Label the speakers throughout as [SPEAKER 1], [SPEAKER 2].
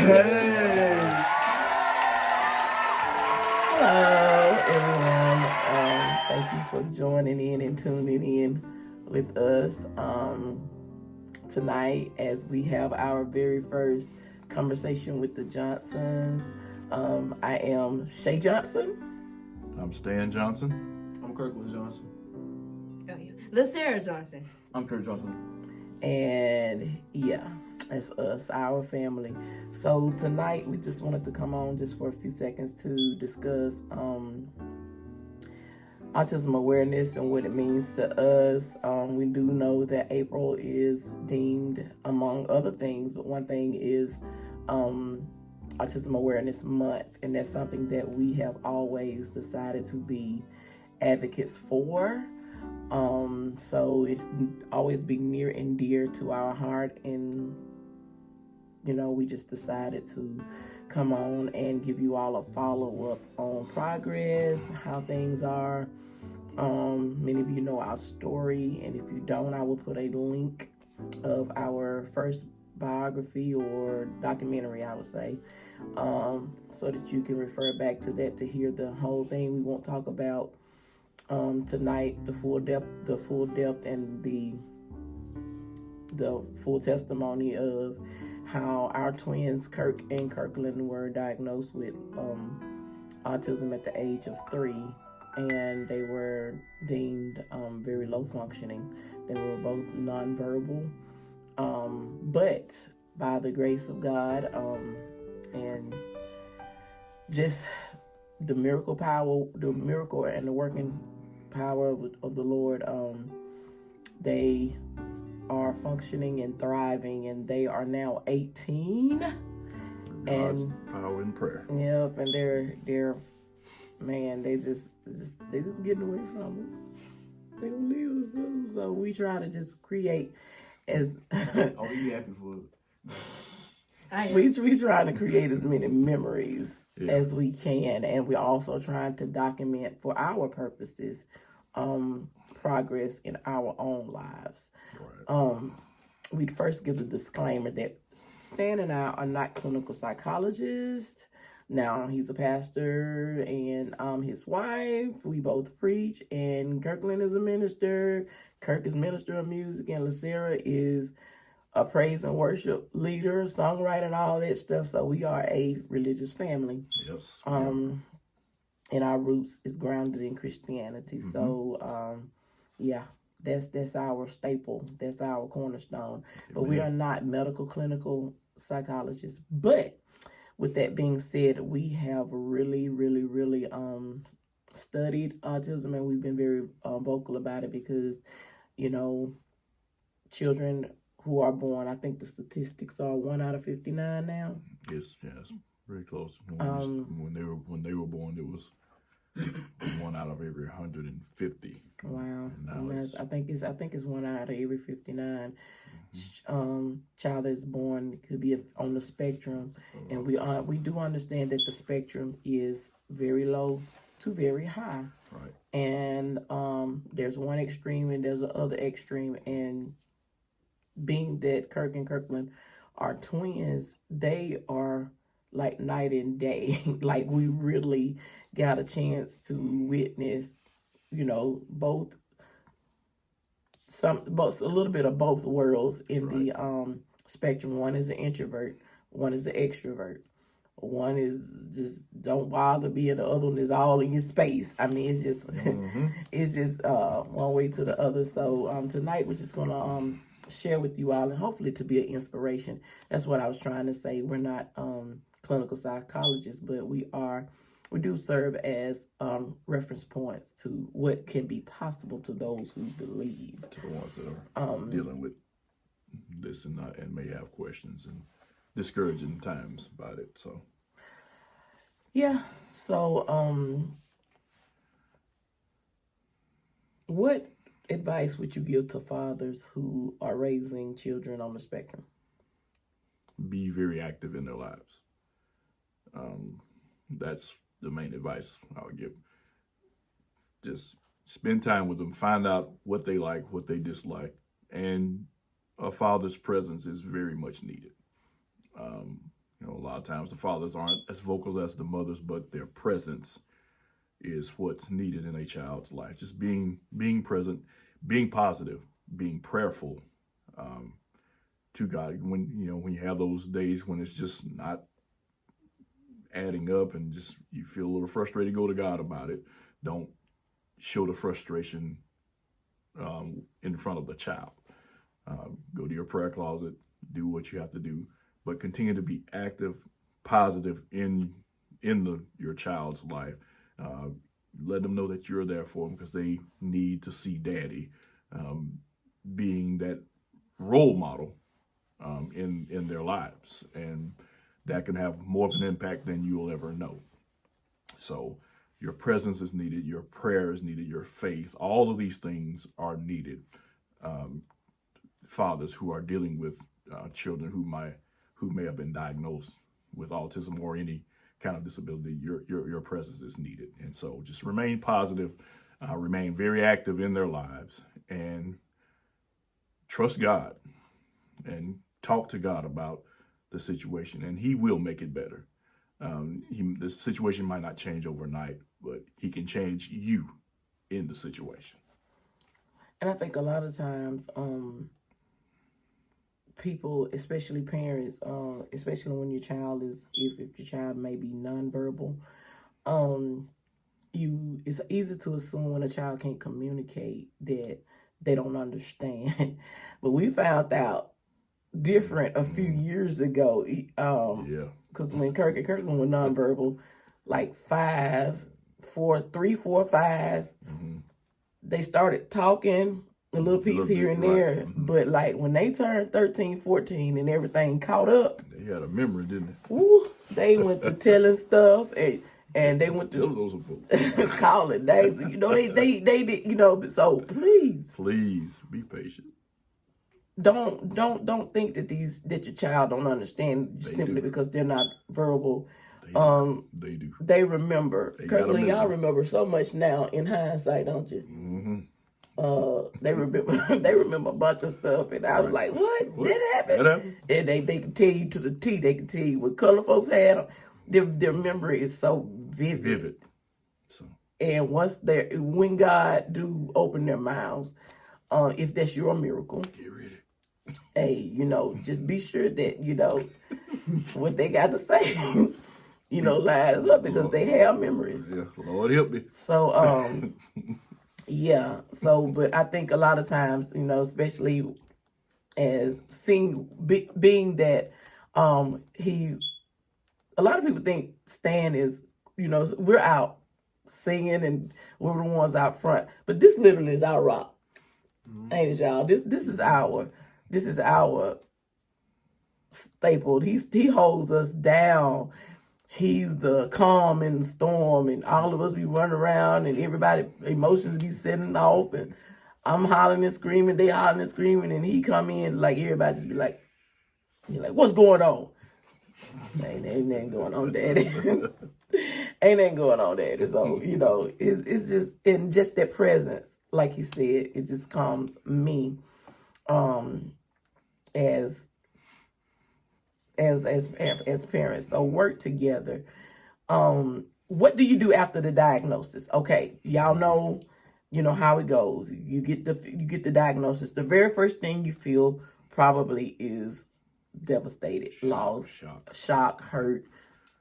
[SPEAKER 1] Hey. Hello, everyone. Thank you for joining in and tuning in with us tonight as we have our very first conversation with the Johnsons. I am Shay Johnson.
[SPEAKER 2] I'm Stan Johnson.
[SPEAKER 3] I'm Kirkland Johnson.
[SPEAKER 4] Oh yeah, LaSarah Johnson.
[SPEAKER 3] I'm Kurt Johnson.
[SPEAKER 1] And yeah, it's us, our family. So tonight we just wanted to come on just for a few seconds to discuss autism awareness and what it means to us. We do know that April is deemed, among other things, but one thing is Autism Awareness Month, and that's something that we have always decided to be advocates for. So it's always been near and dear to our heart, and we just decided to come on and give you all a follow-up on progress, how things are. Many of you know our story, and if you don't, I will put a link of our first biography or documentary, I would say, so that you can refer back to that to hear the whole thing. We won't talk about tonight the full depth and the full testimony of how our twins Kirk and Kirkland were diagnosed with autism at the age of 3, and they were deemed very low functioning. They were both nonverbal, but by the grace of God and just the miracle and the working power of the Lord, they are functioning and thriving, and they are now 18.
[SPEAKER 2] God's
[SPEAKER 1] and
[SPEAKER 2] power in prayer.
[SPEAKER 1] Yep, and they're man, they just getting away from us. They don't leave us alone. So we try to just create as
[SPEAKER 3] Oh, you happy for it?
[SPEAKER 1] we try to create as many memories as we can, and we're also trying to document for our purposes progress in our own lives.
[SPEAKER 2] Right.
[SPEAKER 1] We'd first give the disclaimer that Stan and I are not clinical psychologists. Now, he's a pastor, and his wife, we both preach, and Kirkland is a minister. Kirk is minister of music, and LaSarah is a praise and worship leader, songwriter, and all that stuff. So we are a religious family.
[SPEAKER 2] Yes.
[SPEAKER 1] And our roots is grounded in Christianity. Mm-hmm. So, that's our staple. That's our cornerstone. Amen. But we are not medical clinical psychologists. But with that being said, we have really, really, really studied autism, and we've been very vocal about it because, children who are born, I think the statistics are 1 out of 59 now.
[SPEAKER 2] Yes, very close. When they were born, it was 1 out of every 150.
[SPEAKER 1] Wow, I think it's 1 out of every 59. Mm-hmm. Child that's born could be on the spectrum, and we do understand that the spectrum is very low to very high.
[SPEAKER 2] Right. And
[SPEAKER 1] there's one extreme and there's the other extreme, and being that Kirk and Kirkland are twins, they are like night and day. Like, we really got a chance to witness, both a little bit of both worlds in the spectrum. One is an introvert, one is an extrovert. One is just don't bother being, the other one is all in your space. I mean, it's just it's just one way to the other. So tonight we're just gonna share with you all, and hopefully to be an inspiration. That's what I was trying to say. We're not clinical psychologists, but we do serve as reference points to what can be possible to those who believe.
[SPEAKER 2] To the ones that are dealing with this and may have questions and discouraging times about it. So
[SPEAKER 1] what advice would you give to fathers who are raising children on the spectrum?
[SPEAKER 2] Be very active in their lives. That's the main advice I would give. Just spend time with them, find out what they like, what they dislike, and a father's presence is very much needed. You know, a lot of times the fathers aren't as vocal as the mothers, but their presence is what's needed in a child's life. Just being present, being positive, being prayerful to God. When you have those days when it's just not adding up and just you feel a little frustrated, go to God about it. Don't show the frustration in front of the child. Go to your prayer closet, do what you have to do, but continue to be active, positive in your child's life. Let them know that you're there for them because they need to see daddy being that role model in their lives. And that can have more of an impact than you'll ever know. So your presence is needed, your prayer is needed, your faith, all of these things are needed. Fathers who are dealing with children who may have been diagnosed with autism or any kind of disability, your presence is needed. And so just remain positive, remain very active in their lives, and trust God and talk to God about the situation, and he will make it better. The situation might not change overnight, but he can change you in the situation.
[SPEAKER 1] And I think a lot of times, people, especially parents, especially when your child is, if your child may be nonverbal, it's easy to assume when a child can't communicate that they don't understand. But we found out different a few years ago. Because when Kirk was nonverbal, like 3, 4, 5, they started talking a little piece here and there. Right. But like when they turned 13, 14 and everything caught up,
[SPEAKER 2] they had a memory, didn't they?
[SPEAKER 1] Woo, they went to telling stuff and they went to calling names. They did, so please
[SPEAKER 2] be patient.
[SPEAKER 1] Don't think that your child don't understand simply because they're not verbal.
[SPEAKER 2] They do.
[SPEAKER 1] They remember. Currently, y'all remember so much now in hindsight, don't you?
[SPEAKER 2] Mm-hmm.
[SPEAKER 1] They remember a bunch of stuff, and I was like, "What? That happened?" And they can tell you to the T. They can tell you what color folks had. Their memory is so vivid. So, and when God do open their mouths, if that's your miracle,
[SPEAKER 2] get ready.
[SPEAKER 1] Hey, just be sure that what they got to say, lines up because they have memories.
[SPEAKER 2] Yeah, Lord help me.
[SPEAKER 1] So, yeah. So, but I think a lot of times, especially as being that a lot of people think Stan is, we're out singing and we're the ones out front, but this literally is our rock, ain't it, y'all? This is our staple. He holds us down. He's the calm in the storm, and all of us be running around, and everybody emotions be setting off, and I'm hollering and screaming, they hollering and screaming, and he come in like everybody just be like, what's going on? Ain't nothing going on, Daddy. Ain't nothing going on, Daddy. So it's just in just that presence, like he said, it just calms me. As parents, so work together. What do you do after the diagnosis? Okay, y'all know how it goes. You get the diagnosis. The very first thing you feel probably is devastated, loss, shock, hurt.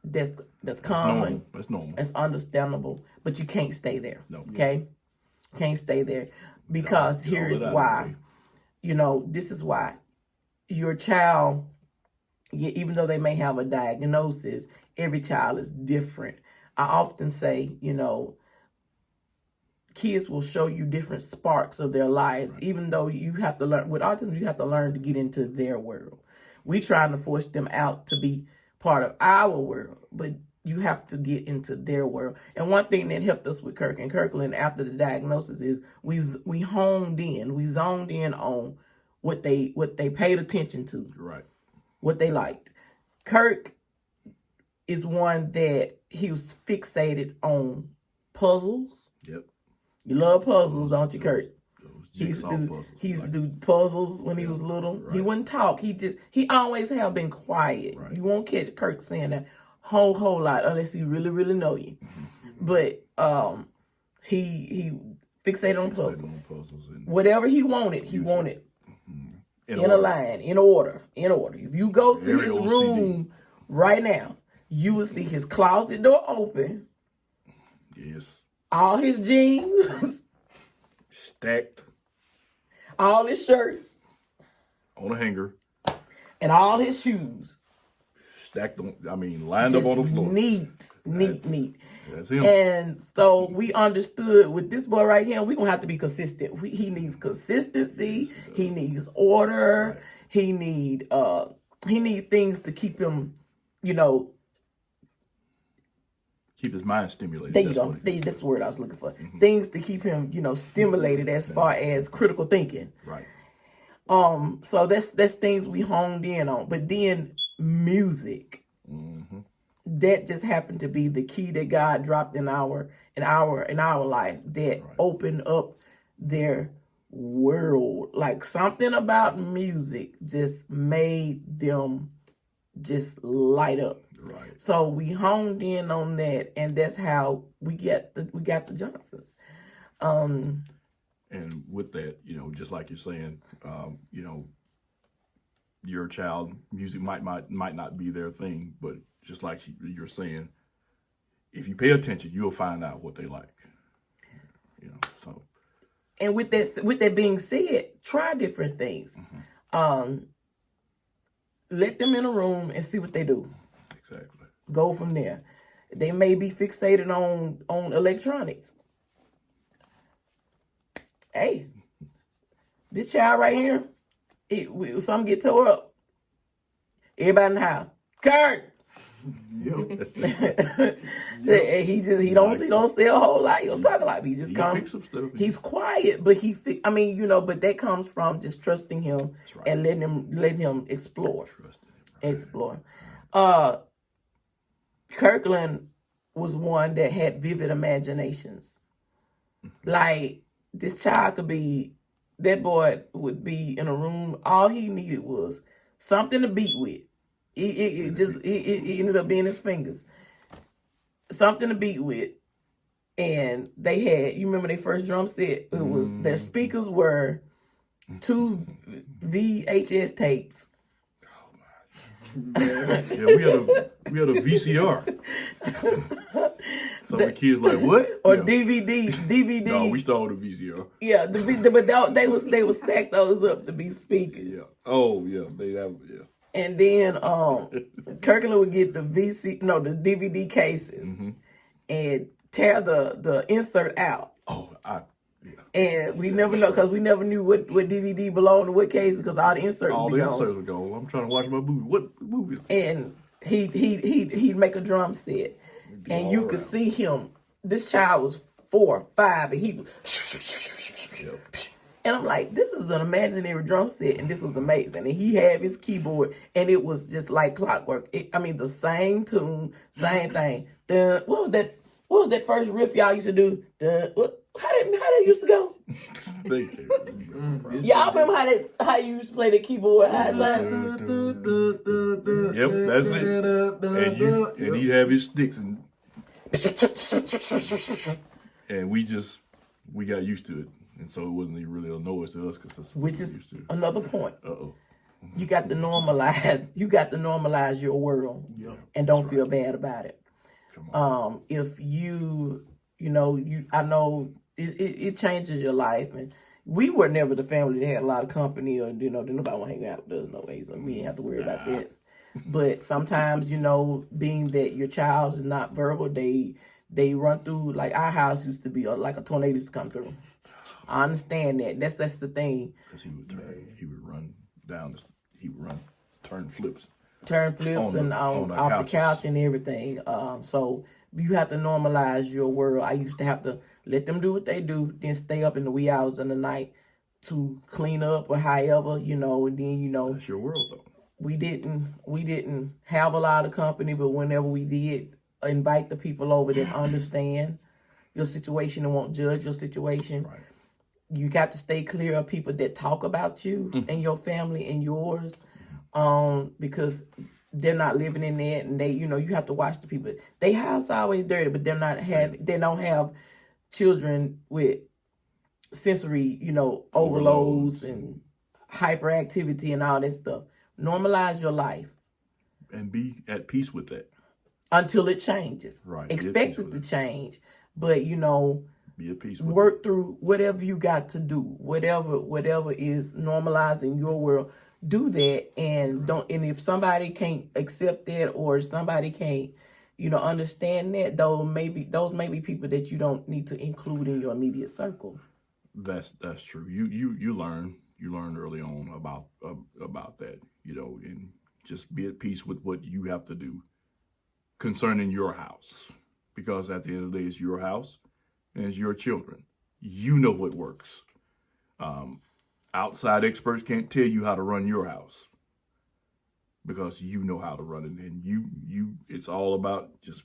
[SPEAKER 1] That's common.
[SPEAKER 2] That's normal.
[SPEAKER 1] It's understandable, but you can't stay there.
[SPEAKER 2] No.
[SPEAKER 1] Okay, can't stay there because here is why. This is why. Your child, even though they may have a diagnosis, every child is different. I often say, kids will show you different sparks of their lives, right. Even though you have to learn, with autism, you have to learn to get into their world. We trying to force them out to be part of our world, but you have to get into their world. And one thing that helped us with Kirk and Kirkland after the diagnosis is we zoned in on what they paid attention to,
[SPEAKER 2] right?
[SPEAKER 1] What they liked. Kirk is one that he was fixated on puzzles.
[SPEAKER 2] Yep.
[SPEAKER 1] You love puzzles, don't you, Kirk?
[SPEAKER 2] jigsaw puzzles.
[SPEAKER 1] He used to do puzzles when he was little.
[SPEAKER 2] Right.
[SPEAKER 1] He wouldn't talk. He always have been quiet.
[SPEAKER 2] Right.
[SPEAKER 1] You won't catch Kirk saying that whole lot unless he really, really know you.
[SPEAKER 2] Mm-hmm.
[SPEAKER 1] But he fixated on puzzles.
[SPEAKER 2] And
[SPEAKER 1] Whatever he wanted, he wanted in
[SPEAKER 2] order.
[SPEAKER 1] a line, in order. If you go to
[SPEAKER 2] Very
[SPEAKER 1] his
[SPEAKER 2] OCD.
[SPEAKER 1] room right now, you will see his closet door open.
[SPEAKER 2] Yes.
[SPEAKER 1] All his jeans,
[SPEAKER 2] Stacked
[SPEAKER 1] all his shirts,
[SPEAKER 2] on a hanger.
[SPEAKER 1] and all his shoes.
[SPEAKER 2] Stacked on, lined up
[SPEAKER 1] Just
[SPEAKER 2] on the floor.
[SPEAKER 1] neat.
[SPEAKER 2] That's him.
[SPEAKER 1] And so we understood with this boy right here, we're going to have to be consistent. He needs consistency. He needs order.
[SPEAKER 2] Right.
[SPEAKER 1] He need things to keep him,
[SPEAKER 2] Keep his mind stimulated.
[SPEAKER 1] there you
[SPEAKER 2] That's
[SPEAKER 1] go.
[SPEAKER 2] what
[SPEAKER 1] That's the word I was looking for. Things to keep him, stimulated as far as critical thinking.
[SPEAKER 2] Right.
[SPEAKER 1] So that's things we honed in on. But then music.
[SPEAKER 2] Mm-hmm.
[SPEAKER 1] That just happened to be the key that God dropped in our life that opened up their world. Like something about music just made them just light up.
[SPEAKER 2] Right.
[SPEAKER 1] So we honed in on that, and that's how we got the Johnsons.
[SPEAKER 2] And with that, just like you're saying, your child, music might not be their thing, but just like you're saying, if you pay attention, you'll find out what they like. So.
[SPEAKER 1] And with that being said, try different things. Let them in a room and see what they do.
[SPEAKER 2] Exactly.
[SPEAKER 1] Go from there. They may be fixated on electronics. Hey, this child right here, something get tore up. Everybody in the house, Kurt. He don't say a whole lot. He don't talk a lot. He just comes. He's quiet, but but that comes from just trusting him and letting him explore. Explore. Kirkland was one that had vivid imaginations. Like this child that boy would be in a room. All he needed was something to beat with. It ended up being his fingers. Something to beat with. And they had, you remember their first drum set? It was their speakers were 2 VHS tapes.
[SPEAKER 2] Yeah, we had a VCR. Some of the kids like, what?
[SPEAKER 1] Or DVD.
[SPEAKER 2] No, we started with a VCR.
[SPEAKER 1] Yeah, but they would stack those up to be speakers.
[SPEAKER 2] Yeah. Oh yeah, yeah.
[SPEAKER 1] And then Kirkland would get the DVD cases and tear the insert out.
[SPEAKER 2] Oh, yeah.
[SPEAKER 1] And we never know because we never knew what DVD belonged to what case because all the inserts
[SPEAKER 2] would go. I'm trying to watch my movie. What movie is that?
[SPEAKER 1] And he'd make a drum set, and you could see him. This child was 4 or 5, and he was. And I'm like, this is an imaginary drum set, and this was amazing. And he had his keyboard, and it was just like clockwork. The same tune, same thing. What was that first riff y'all used to do? How that used to go? Y'all remember how you used to play the keyboard? How it sound?
[SPEAKER 2] Yep, that's it. And he'd have his sticks and we got used to it. And so it wasn't even really a noise to us
[SPEAKER 1] Which is another point.
[SPEAKER 2] Uh-oh.
[SPEAKER 1] You got to normalize your world and don't feel bad about it. If I know it changes your life, and we were never the family that had a lot of company or nobody want to hang out with us no way, so we didn't have to worry about that. But sometimes being that your child is not verbal, they run through, like our house used to be like a tornado used to come through. I understand that. That's the thing.
[SPEAKER 2] Because he would run down. He would run turn flips
[SPEAKER 1] and off the couch and everything. So you have to normalize your world. I used to have to let them do what they do, then stay up in the wee hours of the night to clean up or however, and then
[SPEAKER 2] that's your world though.
[SPEAKER 1] We didn't have a lot of company, but whenever we did, invite the people over that understand your situation and won't judge your situation.
[SPEAKER 2] Right.
[SPEAKER 1] you got to stay clear of people that talk about you and your family and yours, because they're not living in that, and they, you have to watch the people. They house always dirty, but they don't have children with sensory, overloads and hyperactivity and all that stuff. Normalize your life
[SPEAKER 2] And be at peace with that.
[SPEAKER 1] until it changes.
[SPEAKER 2] Right.
[SPEAKER 1] Expect it to change, but
[SPEAKER 2] be at peace with
[SPEAKER 1] work through whatever you got to do. Whatever is normalizing your world, do that, and don't. And if somebody can't accept that, or somebody can't, understand that, those may be people that you don't need to include in your immediate circle.
[SPEAKER 2] That's true. You learn early on about that, and just be at peace with what you have to do concerning your house, because at the end of the day, it's your house and it's your children. You know what works. Outside experts can't tell you how to run your house, because you know how to run it, and you it's all about just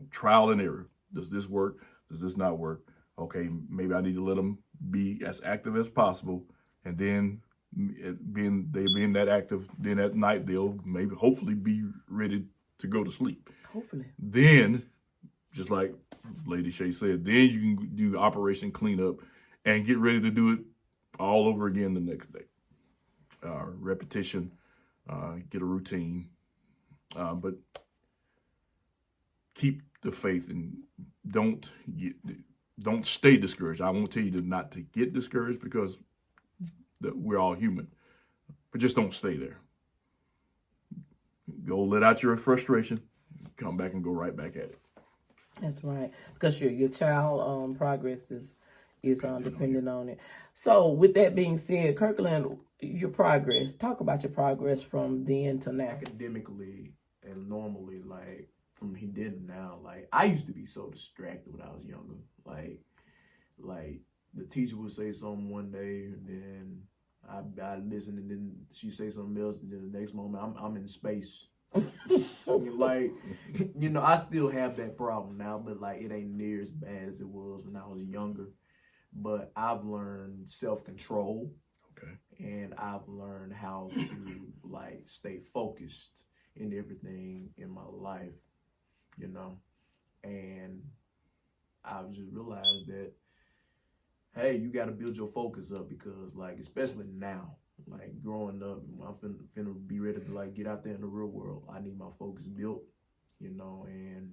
[SPEAKER 2] trial and error. Does this work? Does this not work? Okay, maybe I need to let them be as active as possible, and then being that active, then at night they'll hopefully be ready to go to sleep.
[SPEAKER 1] Hopefully.
[SPEAKER 2] Then, just like Lady Shay said, then you can do Operation Cleanup and get ready to do it all over again the next day. Repetition, get a routine, but keep the faith and don't stay discouraged. I won't tell you not to get discouraged, because we're all human, but just don't stay there. Go let out your frustration, come back and go right back at it.
[SPEAKER 1] That's right, because your child progress is dependent on it. So with that being said, Kirkland, your progress. Talk about your progress from then to now.
[SPEAKER 3] Academically and normally, like from then to now, like I used to be so distracted when I was younger. Like the teacher would say something one day, and then I listen, and then she say something else, and then the next moment I'm in space. Like, I still have that problem now, but like it ain't near as bad as it was when I was younger. But I've learned self-control.
[SPEAKER 2] Okay.
[SPEAKER 3] And I've learned how to like stay focused in everything in my life, and I've just realized that, hey, you got to build your focus up, because like, especially now, like growing up, I'm finna be ready to like get out there in the real world. I need my focus built, and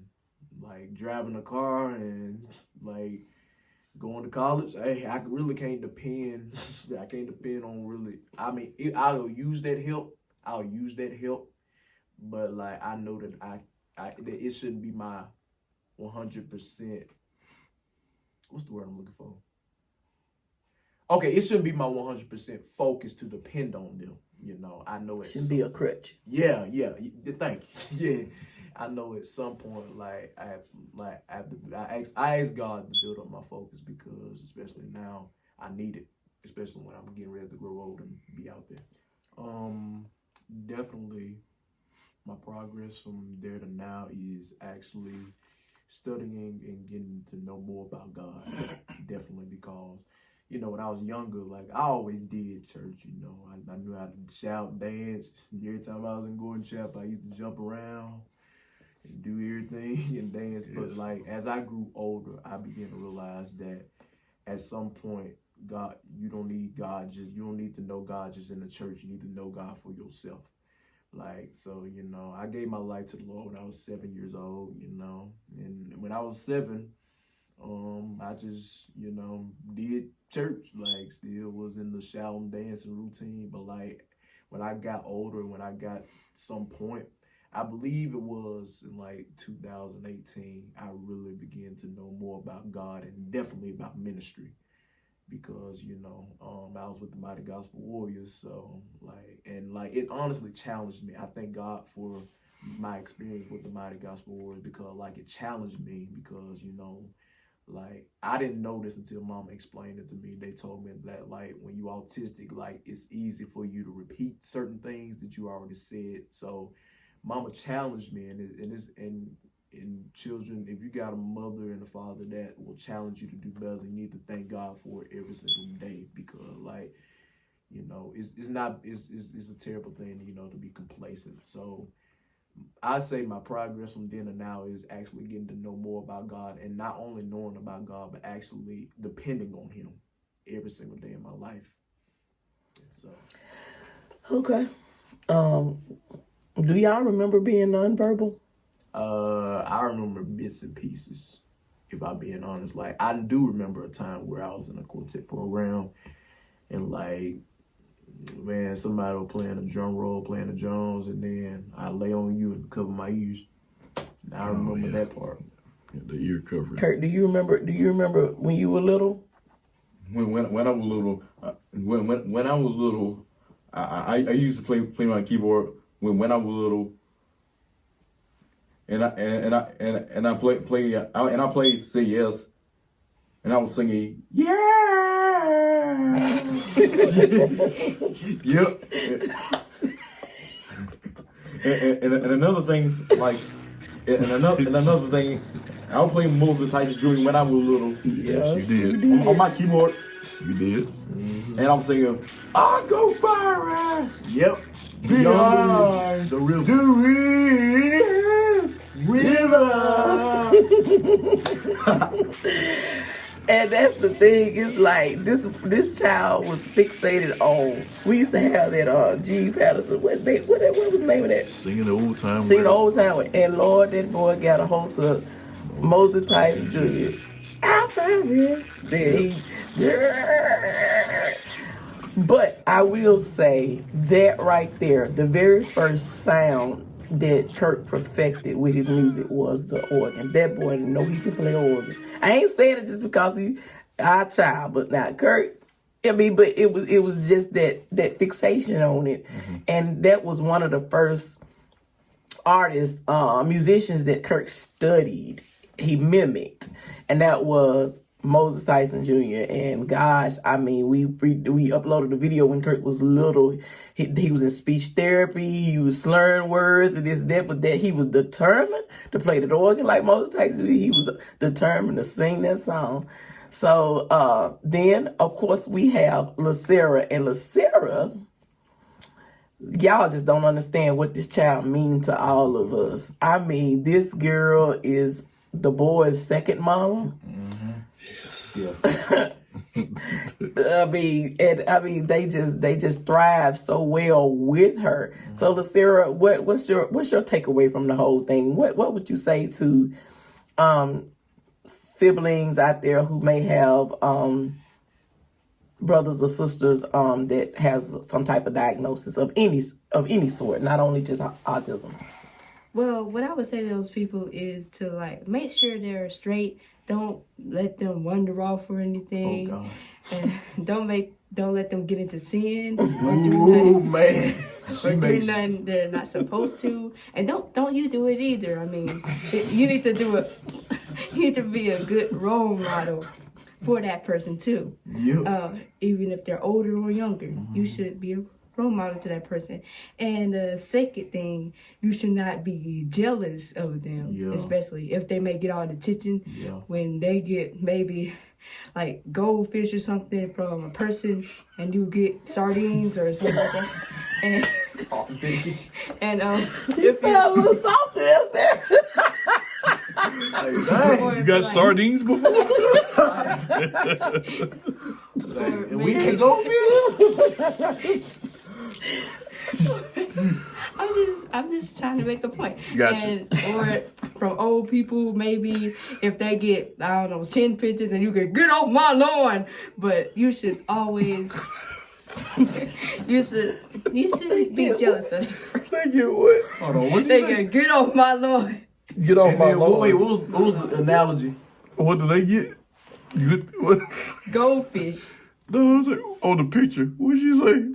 [SPEAKER 3] like driving a car and like going to college. Hey, I really can't depend. I can't depend on really. I mean, I'll use that help. But like, I know that that it shouldn't be my 100%. What's the word I'm looking for? Okay, it shouldn't be my 100% focus to depend on them. I know it
[SPEAKER 1] shouldn't be a crutch.
[SPEAKER 3] Yeah. Thank you. Yeah, I know at some point, like I ask God to build up my focus, because especially now I need it, especially when I'm getting ready to grow old and be out there. Definitely, my progress from there to now is actually studying and getting to know more about God. Definitely, because when I was younger, like I always did church. I knew how to shout, dance. Every time I was in Gordon Chapel, I used to jump around and do everything and dance. Yes. But like as I grew older, I began to realize that at some point, God, you don't need to know God just in the church. You need to know God for yourself. Like, so, I gave my life to the Lord when I was 7 years old, and when I was 7, I just, did church, like still was in the shout and dancing routine. But like when I got older, when I got some point, I believe it was in like 2018, I really began to know more about God and definitely about ministry, because, I was with the Mighty Gospel Warriors. So like it honestly challenged me. I thank God for my experience with the Mighty Gospel Warriors, because like it challenged me, because, like I didn't know this until Mama explained it to me. They told me that like when you autistic, like it's easy for you to repeat certain things that you already said. So Mama challenged me, and And children, if you got a mother and a father that will challenge you to do better, you need to thank God for it every single day, because like, you know, it's a terrible thing, you know, to be complacent. So I say my progress from then to now is actually getting to know more about God, and not only knowing about God, but actually depending on Him every single day in my life. So
[SPEAKER 1] Okay. Do y'all remember being nonverbal?
[SPEAKER 3] I remember bits and pieces, if I'm being honest. Like, I do remember a time where I was in a quartet program, and like, man, somebody was playing a drum roll, playing the drums, and then I lay on you and cover my ears. I remember that part.
[SPEAKER 2] Yeah, the ear covering.
[SPEAKER 1] Kurt, do you remember when you were little?
[SPEAKER 5] When I was little, when I was little, I used to play my keyboard when I was little, and I played Say Yes, and I was singing yeah. Yep. And another thing's like, and another thing, I was playing Moses Tyson Jr. when I was little.
[SPEAKER 2] Yes, you did.
[SPEAKER 5] On my keyboard,
[SPEAKER 2] You did.
[SPEAKER 5] and I'm singing, I go far as
[SPEAKER 3] Yep.
[SPEAKER 5] beyond
[SPEAKER 3] The river.
[SPEAKER 5] the river.
[SPEAKER 1] And that's the thing. It's like this child was fixated on. We used to have that G. Patterson. What was the name of that?
[SPEAKER 2] Singing the old time.
[SPEAKER 1] Singing the old time. And Lord, that boy got a hold of Moses Tyson Jr. Alpha. Then but I will say that right there, the very first sound that Kurt perfected with his music was the organ. That boy didn't know he could play organ. I ain't saying it just because he our child, but now Kurt, I mean, but it was just that fixation on it. Mm-hmm. And that was one of the first artists, musicians that Kurt studied, he mimicked, and that was Moses Tyson Jr. And gosh, I mean, we uploaded the video when Kurt was little. He was in speech therapy. He was slurring words and this, that, but that he was determined to play the organ like Moses Tyson Jr. He was determined to sing that song. So then, of course, we have LaSarah. And LaSarah, y'all just don't understand what this child means to all of us. I mean, this girl is the boy's second mama.
[SPEAKER 3] Mm-hmm.
[SPEAKER 5] Yeah.
[SPEAKER 1] I mean, they just thrive so well with her. Mm-hmm. So, LaSarah, what's your takeaway from the whole thing? What would you say to siblings out there who may have brothers or sisters that has some type of diagnosis of any sort, not only just autism?
[SPEAKER 4] Well, what I would say to those people is to like make sure they're straight. Don't let them wander off or anything.
[SPEAKER 3] Oh gosh.
[SPEAKER 4] And don't let them get into sin.
[SPEAKER 3] Ooh, man.
[SPEAKER 4] Or do nothing they're not supposed to. And don't you do it either. I mean, you need to do it. You need to be a good role model for that person too.
[SPEAKER 3] Yep.
[SPEAKER 4] Even if they're older or younger,
[SPEAKER 3] Mm-hmm.
[SPEAKER 4] you should be a role model to that person. And the second thing, you should not be jealous of them,
[SPEAKER 3] Yeah.
[SPEAKER 4] especially if they may get all the attention when they get maybe like goldfish or something from a person, and you get sardines or something like that. And
[SPEAKER 1] You sound a little salty there.
[SPEAKER 2] You got sardines before?
[SPEAKER 3] And we can go fish.
[SPEAKER 4] I'm just trying to make a point.
[SPEAKER 2] Gotcha.
[SPEAKER 4] Or from old people, maybe if they get, I don't know, 10 pictures and you can get off my lawn. But you should always you should be jealous of them.
[SPEAKER 5] They get what? Hold on, what
[SPEAKER 4] They can get off my lawn.
[SPEAKER 5] Get off my lawn.
[SPEAKER 3] Wait, what was the analogy?
[SPEAKER 2] What do they get? What?
[SPEAKER 4] Goldfish.
[SPEAKER 2] No, I was like, on the picture. What'd she say?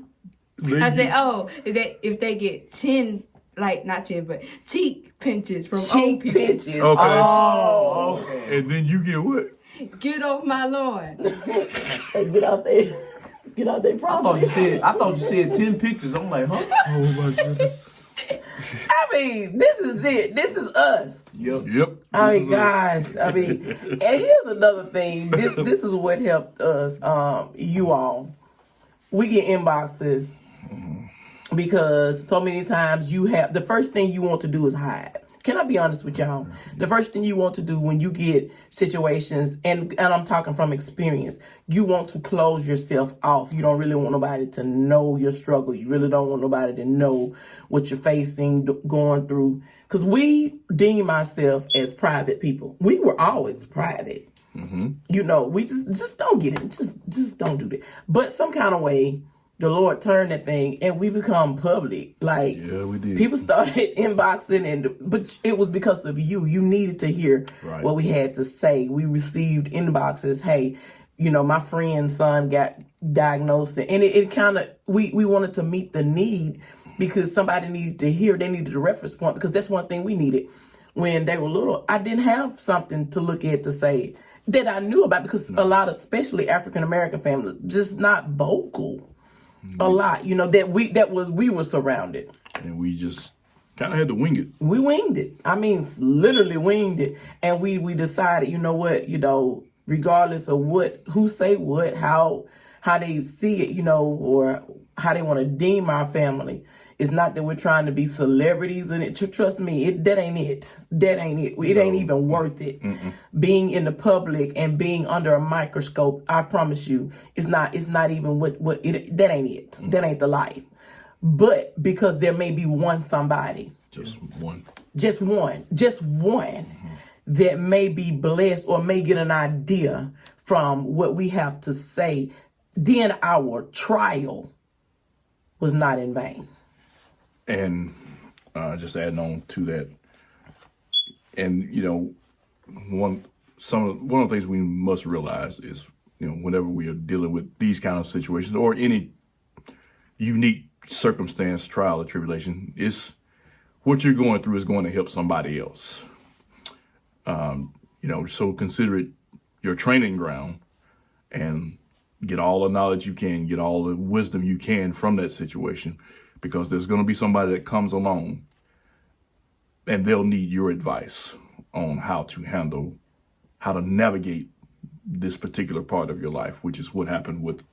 [SPEAKER 4] I say, oh, if they get 10, like not 10, but cheek pinches from old
[SPEAKER 1] Cheek
[SPEAKER 4] people.
[SPEAKER 1] pinches.
[SPEAKER 2] Okay.
[SPEAKER 3] Oh, okay.
[SPEAKER 2] And then you get what?
[SPEAKER 4] Get off my lawn.
[SPEAKER 1] Get out there. Get out there
[SPEAKER 3] I
[SPEAKER 1] property.
[SPEAKER 3] thought you said 10 pictures. I'm like, huh?
[SPEAKER 2] Oh my goodness.
[SPEAKER 1] I mean, this is it. This is us.
[SPEAKER 2] Yep.
[SPEAKER 1] I mean, gosh. I mean, and here's another thing. This is what helped us. You all, we get inboxes because so many times you have the first thing you want to do is hide. Can I be honest with y'all? The first thing you want to do when you get situations, and I'm talking from experience, you want to close yourself off. You don't really want nobody to know your struggle. You really don't want nobody to know what you're facing, going through. Because we deem ourselves as private people. We were always private. You know, we just don't get it. Just don't do that. But some kind of way, the Lord turned that thing and we become public. Like,
[SPEAKER 2] Yeah, we did.
[SPEAKER 1] People started inboxing, but it was because of you. You needed to hear what we had to say. We received inboxes. Hey, you know, my friend's son got diagnosed, and it kind of we wanted to meet the need because somebody needed to hear. They needed a reference point because that's one thing we needed when they were little. I didn't have something to look at to say that I knew about because a lot of, especially African American families, just not vocal. A lot, you know, we were surrounded.
[SPEAKER 2] And we just kind of had to wing it.
[SPEAKER 1] We winged it. I mean, literally winged it. And we decided, you know what, you know, regardless of who say what, how they see it, you know, or how they want to deem our family. It's not that we're trying to be celebrities in it. Trust me, that ain't it. That ain't it. It ain't even worth it. Being in the public and being under a microscope, I promise you, it's not even that ain't it. That ain't the life. But because there may be one somebody.
[SPEAKER 2] Just one.
[SPEAKER 1] That may be blessed or may get an idea from what we have to say, then our trial was not in vain.
[SPEAKER 2] And just adding on to that, and you know, one of the things we must realize is, you know, whenever we are dealing with these kind of situations or any unique circumstance, trial or tribulation, is what you're going through is going to help somebody else. You know, so consider it your training ground and get all the knowledge you can, get all the wisdom you can from that situation. Because there's going to be somebody that comes along and they'll need your advice on how to navigate this particular part of your life, which is what happened with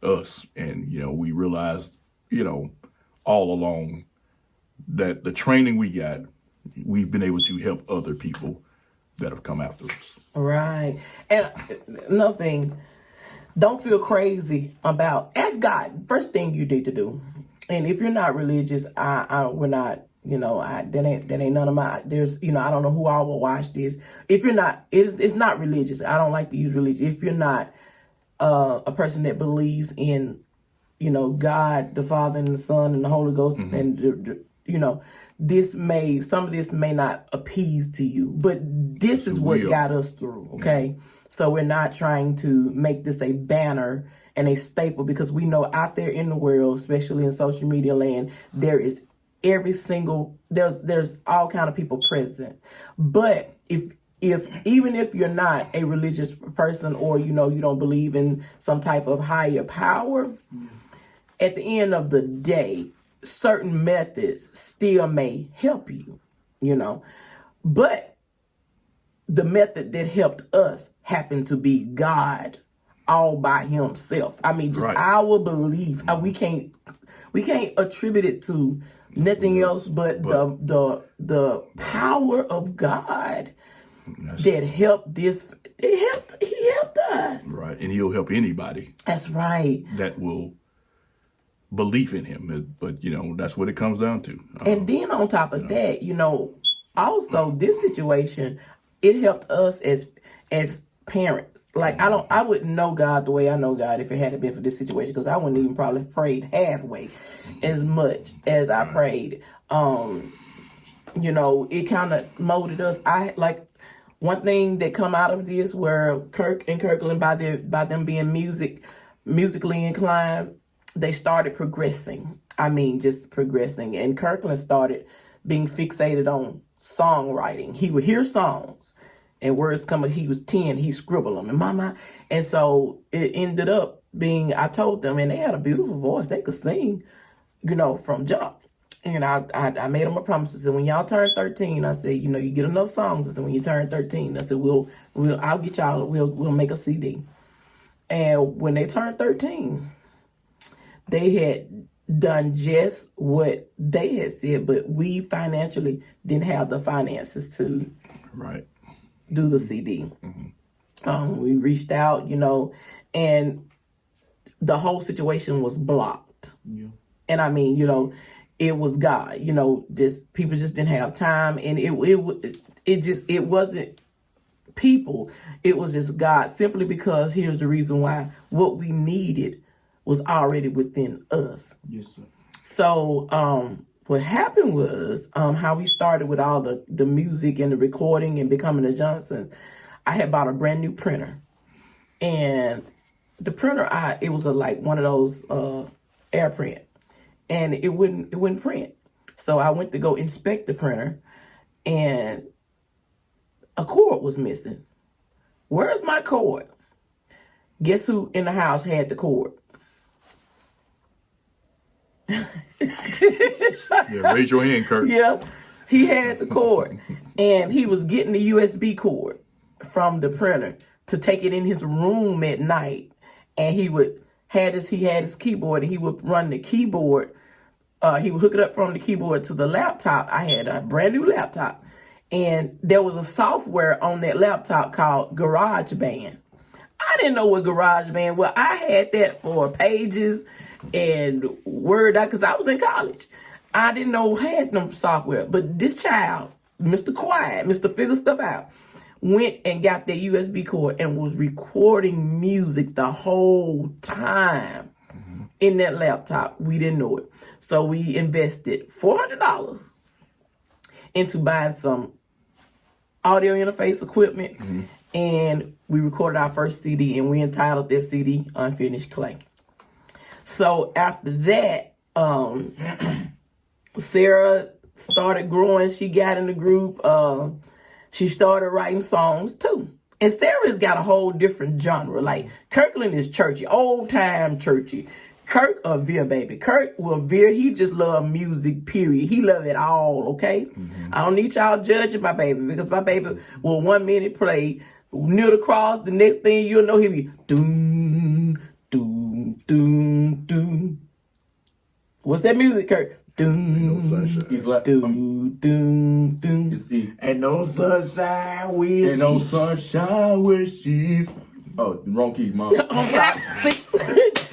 [SPEAKER 2] us. And, you know, we realized, you know, all along that the training we got, we've been able to help other people that have come after us.
[SPEAKER 1] Right. And another thing, don't feel crazy about, ask God, first thing you need to do. And if you're not religious, we're not, you know, that ain't none of my, there's, you know, I don't know who all will watch this. If you're not, it's not religious. I don't like to use religion. If you're not a person that believes in, you know, God, the Father and the Son and the Holy Ghost, and, you know, some of this may not appease to you, but this is what got us through, okay? So we're not trying to make this a banner and a staple, because we know out there in the world, especially in social media land, there is there's all kind of people present. But if even if you're not a religious person, or you know you don't believe in some type of higher power, at the end of the day, certain methods still may help you, you know. But the method that helped us happened to be God all by himself. I mean, just our belief. We can't attribute it to nothing else but the power of God that helped this. He helped us.
[SPEAKER 2] Right, and he'll help anybody.
[SPEAKER 1] That's right.
[SPEAKER 2] That will believe in him. But you know, that's what it comes down to.
[SPEAKER 1] And then on top of that, you know, also this situation, it helped us as parents. Like I wouldn't know God the way I know God if it hadn't been for this situation, because I wouldn't even probably prayed halfway as much as I prayed. You know, it kind of molded us. I like one thing that come out of this where Kirk and Kirkland, by them being musically inclined, they started progressing. I mean, just progressing. And Kirkland started being fixated on songwriting. He would hear songs and words coming. He was 10, he scribbled them. And mama. And so it ended up being, I told them, and they had a beautiful voice. They could sing, you know, from jump. And I made them a promise. I said, when y'all turn 13, I said, you get enough songs. I said, when you turn 13, I said, I'll get y'all, we'll make a CD. And when they turned 13, they had done just what they had said, but we financially didn't have the finances to do the CD. We reached out, and the whole situation was blocked.
[SPEAKER 3] Yeah.
[SPEAKER 1] And I mean, it was God, just people just didn't have time, and it wasn't people, it was just God, simply because here's the reason why: what we needed was already within us.
[SPEAKER 3] Yes, sir.
[SPEAKER 1] So what happened was how we started with all the music and the recording and becoming a Johnson. I had bought a brand new printer, and the printer, it was like one of those air print, and it wouldn't print. So I went to go inspect the printer, and a cord was missing. Where's my cord? Guess who in the house had the cord?
[SPEAKER 2] Yeah, raise your hand, Kurt.
[SPEAKER 1] Yeah, he had the cord, and he was getting the USB cord from the printer to take it in his room at night, and he had his keyboard, and he would run the keyboard. He would hook it up from the keyboard to the laptop. I had a brand new laptop, and there was a software on that laptop called GarageBand. I didn't know what GarageBand was. I had that for Pages and Word, because I was in college. I didn't know had them software. But this child, Mr. Quiet, Mr. Figure Stuff Out, went and got that USB cord and was recording music the whole time in that laptop. We didn't know it. So we invested $400 into buying some audio interface equipment, and we recorded our first CD, and we entitled that CD Unfinished Clay. So after that, Sarah started growing. She got in the group. She started writing songs too. And Sarah's got a whole different genre. Like, Kirkland is churchy, old time churchy. Kirk a veer baby. Kirk will veer. He just love music, period. He love it all, okay? I don't need y'all judging my baby, because my baby will 1 minute play near the cross. The next thing you'll know, he'll be doom, doom, doom, doom. What's that music, Kirk? Doom,
[SPEAKER 5] He's like,
[SPEAKER 1] doom, doom, doom.
[SPEAKER 5] it's E.
[SPEAKER 3] Ain't no sunshine with
[SPEAKER 5] Ain't no sunshine where she's. Oh, wrong key, mom.
[SPEAKER 1] I'm sorry. See,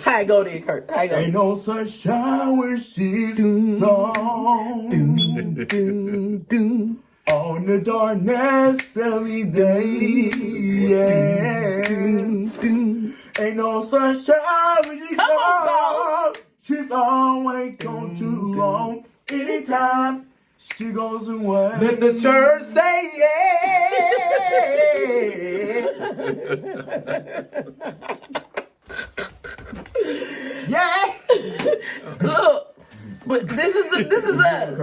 [SPEAKER 1] how I go there, Kirk? How I go?
[SPEAKER 5] Ain't no sunshine where she's
[SPEAKER 1] Doom,
[SPEAKER 5] gone.
[SPEAKER 1] doom, doom, doom.
[SPEAKER 5] On the darkness every day. Yeah.
[SPEAKER 1] Doom, doom.
[SPEAKER 5] Ain't no sunshine when she's
[SPEAKER 1] Come on,
[SPEAKER 5] gone. She's always gone too long. Anytime she goes away. Let the church say yeah.
[SPEAKER 1] Yeah. Look, but this is us.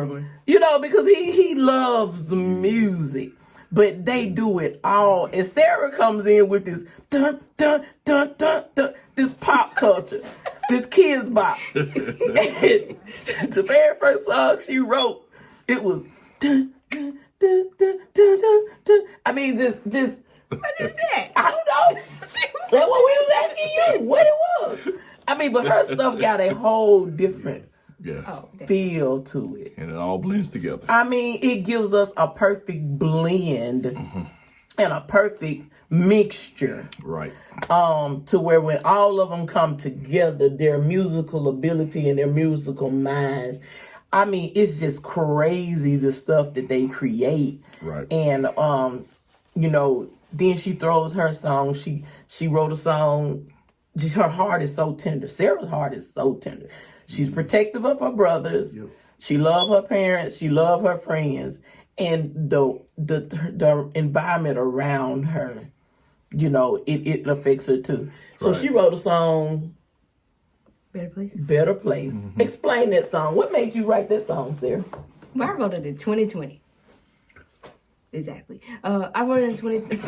[SPEAKER 1] Because he loves music, but they do it all. And Sarah comes in with this dun dun dun dun dun, this pop culture, this kids bop. And the very first song she wrote, it was dun dun dun dun dun dun dun. I mean, just.
[SPEAKER 4] What is that?
[SPEAKER 1] I don't know. That's what we was asking you. What it was. I mean, but her stuff got a whole different feel to it.
[SPEAKER 2] And it all blends together.
[SPEAKER 1] I mean, it gives us a perfect blend and a perfect mixture.
[SPEAKER 2] Right.
[SPEAKER 1] To where when all of them come together, their musical ability and their musical minds, I mean, it's just crazy, the stuff that they create.
[SPEAKER 2] Right.
[SPEAKER 1] And, then she throws her song. She wrote a song. Just, her heart is so tender. Sarah's heart is so tender. She's protective of her brothers. Yep. She loves her parents. She loves her friends. And the environment around her, it affects her too. So she wrote a song,
[SPEAKER 4] Better Place.
[SPEAKER 1] Better Place. Explain that song. What made you write that song, Sarah?
[SPEAKER 4] Well, I wrote it in 2020. exactly. I wrote in 20.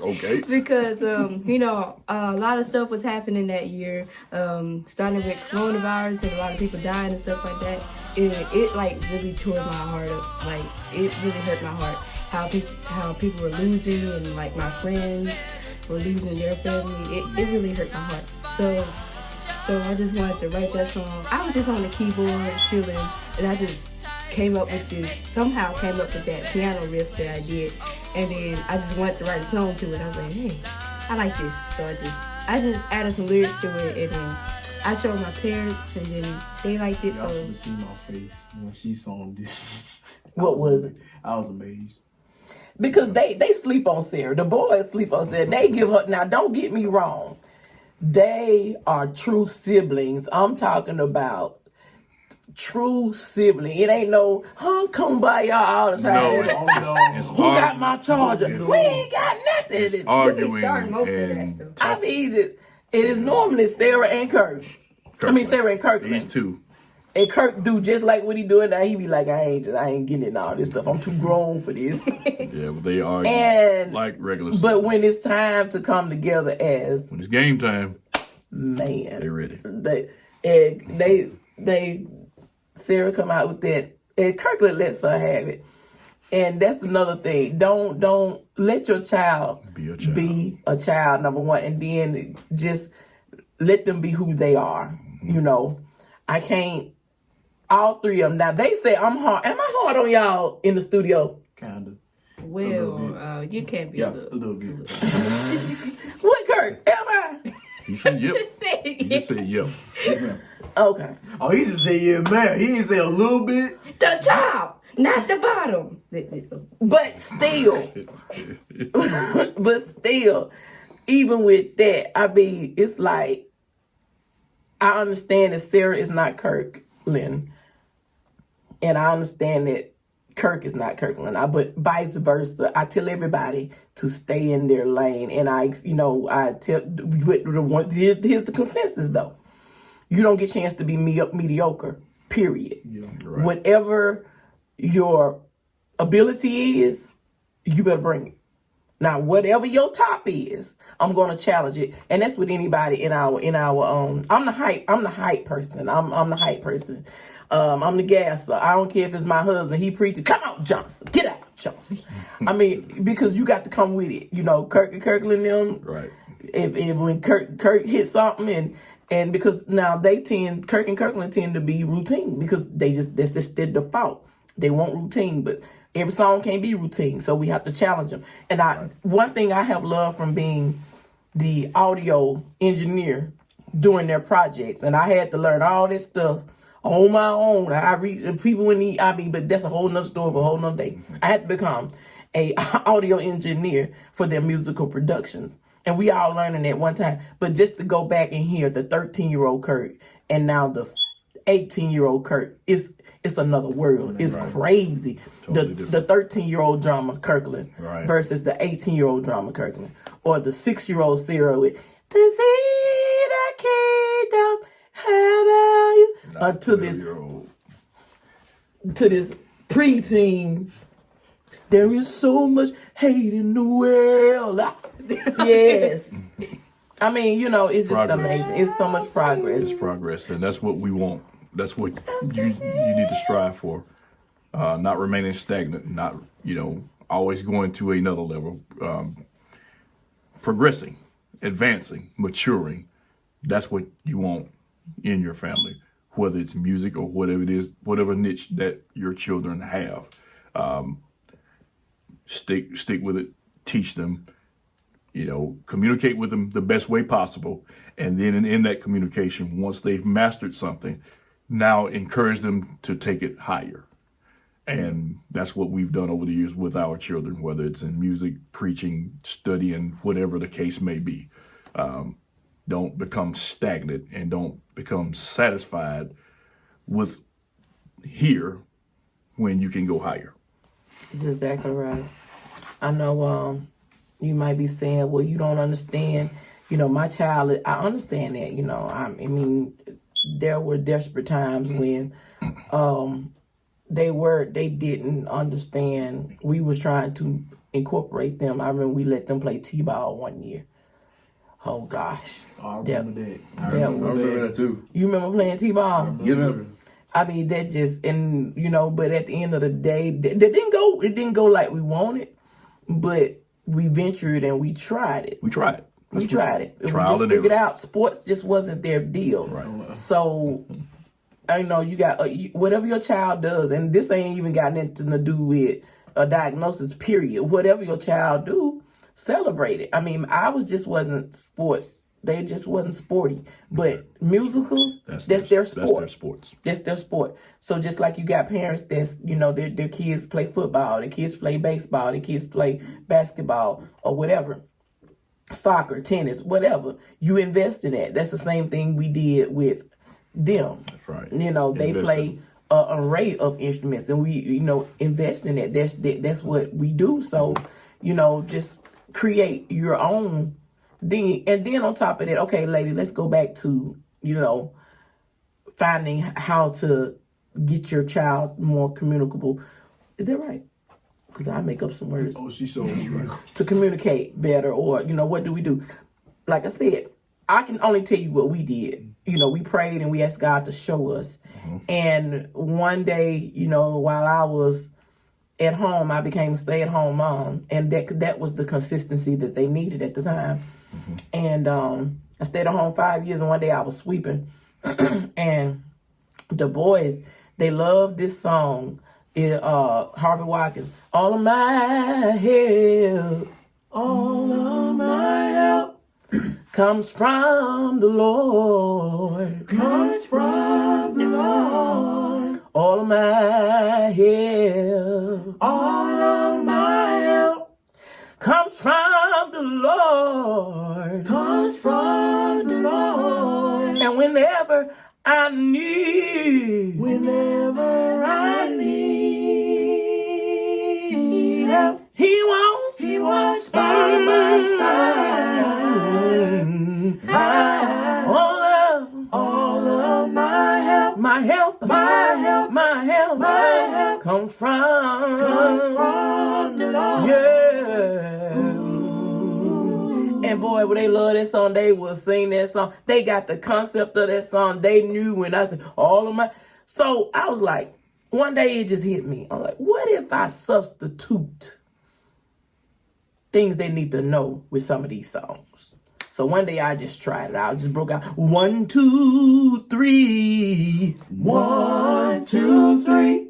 [SPEAKER 2] Okay.
[SPEAKER 4] Because you know, a lot of stuff was happening that year, starting with coronavirus and a lot of people dying and stuff like that. It like really tore my heart up. Like it really hurt my heart. How people were losing, and like my friends were losing their family. It really hurt my heart. So I just wanted to write that song. I was just on the keyboard chilling, and I just somehow came up with that piano riff that I did, and then I just wanted to write a song to it. I was like, hey, I like this. So I just added some lyrics to it, and then I showed my parents, and then they liked it.
[SPEAKER 3] Y'all
[SPEAKER 4] So
[SPEAKER 3] should have seen my face when she sang this.
[SPEAKER 1] What was it?
[SPEAKER 3] I was amazed.
[SPEAKER 1] Because they sleep on Sarah. The boys sleep on Sarah. They give her. Now, don't get me wrong. They are true siblings. I'm talking about true sibling. It ain't no, come by y'all all the time.
[SPEAKER 2] No, it's
[SPEAKER 1] Who got my charger? We ain't got nothing.
[SPEAKER 4] we
[SPEAKER 2] arguing
[SPEAKER 4] starting most of that
[SPEAKER 2] and
[SPEAKER 4] stuff.
[SPEAKER 1] I mean, it is normally Sarah and Kirk. I mean, Sarah and Kirkland.
[SPEAKER 2] These two.
[SPEAKER 1] And Kirk do just like what he doing now. He be like, I ain't getting into all this stuff. I'm too grown for this.
[SPEAKER 2] Yeah, but they argue
[SPEAKER 1] And
[SPEAKER 2] like regular.
[SPEAKER 1] but when it's time to come together as
[SPEAKER 2] when it's game time,
[SPEAKER 1] man,
[SPEAKER 2] they ready.
[SPEAKER 1] They Sarah come out with that, and Kirkland lets her have it. And that's another thing. Don't let your child be a child, number one, and then just let them be who they are. You know, I can't. All three of them. Now they say I'm hard. Am I hard on y'all in the studio?
[SPEAKER 3] Kinda.
[SPEAKER 4] Well, you can't be
[SPEAKER 3] A little bit.
[SPEAKER 1] What, Kirk? Am I?
[SPEAKER 2] You said yep.
[SPEAKER 4] Just say it.
[SPEAKER 2] You just said yep.
[SPEAKER 3] Yes, ma'am.
[SPEAKER 1] Okay.
[SPEAKER 3] Oh, he just said, yeah, man. He didn't say a little bit.
[SPEAKER 4] The top, not the bottom.
[SPEAKER 1] But still, even with that, I mean, it's like, I understand that Sarah is not Kirkland, and I understand that Kirk is not Kirkland, but vice versa. I tell everybody to stay in their lane, and I tell, here's the consensus though. You don't get a chance to be mediocre, period.
[SPEAKER 3] Yeah,
[SPEAKER 2] right.
[SPEAKER 1] Whatever your ability is, you better bring it. Now, whatever your top is, I'm going to challenge it. And that's with anybody in our I'm the hype person. I'm the hype person. I'm the gasser. I don't care if it's my husband. He preaches, come out, Johnson. Get out, Johnson. I mean, because you got to come with it. You know, Kirkland them.
[SPEAKER 2] Right.
[SPEAKER 1] If when Kirk hit something and because now Kirk and Kirkland tend to be routine because that's just their default. They want routine, but every song can't be routine, so we have to challenge them. And one thing I have loved from being the audio engineer during their projects, and I had to learn all this stuff on my own. I read people in the but that's a whole nother story for a whole nother day. I had to become a audio engineer for their musical productions. And we all learning at one time. But just to go back and hear the 13-year-old Kurt and now the 18-year-old Kurt, it's another world. It's crazy.
[SPEAKER 2] Totally
[SPEAKER 1] the 13-year-old drama Kirkland versus the 18-year-old drama Kirkland. Or the 6-year-old Sarah with to see the kingdom, how about you? To this preteen, there is so much hate in the world. Yes. I mean, it's just amazing. It's so much progress.
[SPEAKER 2] It's progress, and that's what we want. That's what you need to strive for. Not remaining stagnant, not, always going to another level. Progressing, advancing, maturing. That's what you want in your family, whether it's music or whatever it is, whatever niche that your children have. Stick with it, teach them, communicate with them the best way possible. And then in that communication, once they've mastered something, now encourage them to take it higher. And that's what we've done over the years with our children, whether it's in music, preaching, studying, whatever the case may be. Don't become stagnant and don't become satisfied with here when you can go higher.
[SPEAKER 1] That's exactly right. I know you might be saying, well, you don't understand. My child, I understand that, I mean, there were desperate times when they didn't understand. We was trying to incorporate them. I remember we let them play T-ball one year. Oh gosh.
[SPEAKER 3] I remember that.
[SPEAKER 5] I remember that too.
[SPEAKER 1] You remember playing T-ball?
[SPEAKER 5] You remember?
[SPEAKER 1] I mean, that just, and you know, but at the end of the day, it didn't go like we wanted, but we ventured and we tried it.
[SPEAKER 2] We tried it.
[SPEAKER 1] We tried it. We
[SPEAKER 2] Trial
[SPEAKER 1] just
[SPEAKER 2] and
[SPEAKER 1] figured
[SPEAKER 2] error.
[SPEAKER 1] out sports just wasn't their deal.
[SPEAKER 2] Right.
[SPEAKER 1] So, I know you got, whatever your child does, and this ain't even got nothing to do with a diagnosis, period. Whatever your child do, celebrate it. I mean, wasn't sports. They just wasn't sporty. But musical, that's their sport.
[SPEAKER 2] That's their sports.
[SPEAKER 1] That's their sport. So just like you got parents that's, you know, their kids play football, their kids play baseball, their kids play basketball or whatever, soccer, tennis, whatever, you invest in that. That's the same thing we did with them.
[SPEAKER 2] That's right.
[SPEAKER 1] You know, they play an array of instruments and we, you know, invest in that. That's what we do. So, you know, just create your own thing. And then on top of that, okay, lady, let's go back to, you know, finding how to get your child more communicable. Is that right? Because I make up some words.
[SPEAKER 3] Oh, she showed us right.
[SPEAKER 1] To communicate better, or, you know, what do we do? Like I said, I can only tell you what we did. You know, we prayed and we asked God to show us. And one day, you know, while I was at home, I became a stay-at-home mom. And that was the consistency that they needed at the time. And I stayed at home 5 years, and one day I was sweeping. And the boys, they loved this song. Harvey Watkins, all of my help comes from the Lord. Comes from the Lord. All of my help. All of my help comes from the Lord. Comes from the Lord. And whenever I need help, He wants by my side. All of my help comes from the Lord. Yeah. And boy, when they love that song, they will sing that song. They got the concept of that song. They knew when I said all of my. So I was like, one day it just hit me. I'm like, what if I substitute things they need to know with some of these songs? So one day I just tried it out. I just broke out 1, 2, 3. 1, 2, 3.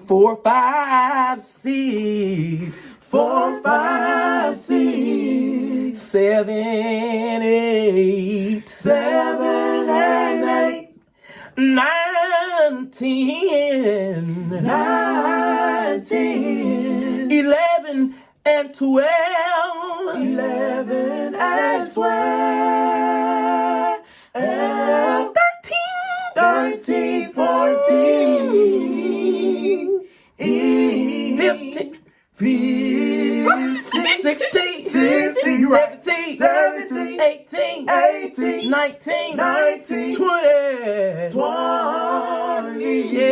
[SPEAKER 1] 4, 5, 6. 4, 5, 6. 7, 8. 7, 8. 9, 10. 11 and 12. 11 and 12. 13, 14. 15. 16, 17, 18, 19, 20. Yeah.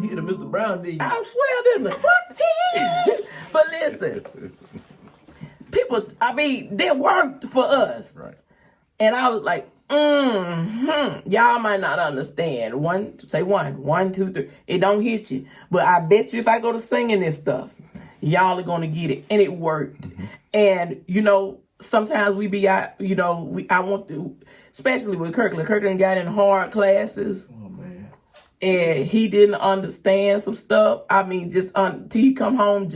[SPEAKER 3] Hit him, Mr. Brown D.
[SPEAKER 1] I swear, didn't I? But listen, people, I mean, they worked for us.
[SPEAKER 2] Right.
[SPEAKER 1] And I was like, y'all might not understand. 1, 2, 3. It don't hit you. But I bet you if I go to singing this stuff, y'all are going to get it. And it worked. And, you know, sometimes we be out, you know, I want to, especially with Kirkland. Kirkland got in hard classes.
[SPEAKER 3] Oh, man.
[SPEAKER 1] And he didn't understand some stuff. I mean, just till he come home,